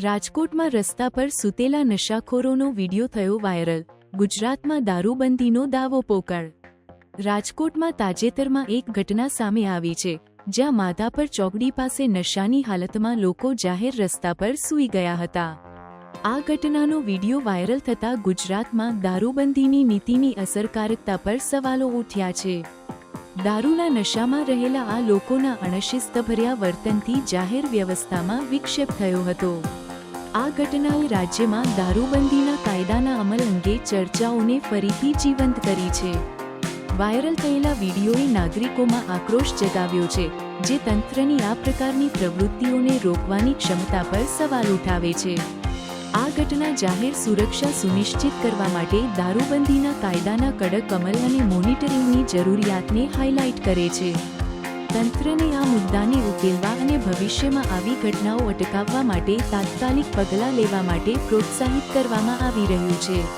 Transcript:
રાજકોટમાં રસ્તા પર સૂતેલા નશાખોરોનો વીડિયો થયો વાયરલ. ગુજરાતમાં દારૂબંધીનો દાવો પોકળ. રાજકોટમાં તાજેતરમાં એક ઘટના સામે આવી છે, જ્યાં માધાપર ચોકડી પાસે નશાની હાલતમાં લોકો જાહેર રસ્તા પર સૂઈ ગયા હતા. આ ઘટનાનો વીડિયો વાયરલ થતાં ગુજરાતમાં દારૂબંધીની નીતિની અસરકારકતા પર સવાલો ઉઠ્યા છે. દારૂના નશામાં રહેલા આ લોકોના અણશિસ્તભર્યા વર્તનથી જાહેર વ્યવસ્થામાં વિક્ષેપ થયો હતો. આ ઘટનાએ રાજ્યમાં દારૂબંધીના કાયદાના અમલ અંગે ચર્ચાઓને ફરીથી જીવંત કરી છે. વાયરલ થયેલા વીડિયોએ નાગરિકોમાં આક્રોશ જગાવ્યો છે, જે તંત્રની આ પ્રકારની પ્રવૃત્તિઓને રોકવાની ક્ષમતા પર સવાલ ઉઠાવે છે. આ ઘટના જાહેર સુરક્ષા સુનિશ્ચિત કરવા માટે દારૂબંધીના કાયદાના કડક અમલ અને મોનિટરિંગની જરૂરિયાતને હાઇલાઇટ કરે છે. તંત્રને આ મુદ્દાને ઉકેલવા અને ભવિષ્યમાં આવી ઘટનાઓ અટકાવવા માટે તાત્કાલિક પગલાં લેવા માટે પ્રોત્સાહિત કરવામાં આવી રહ્યું છે.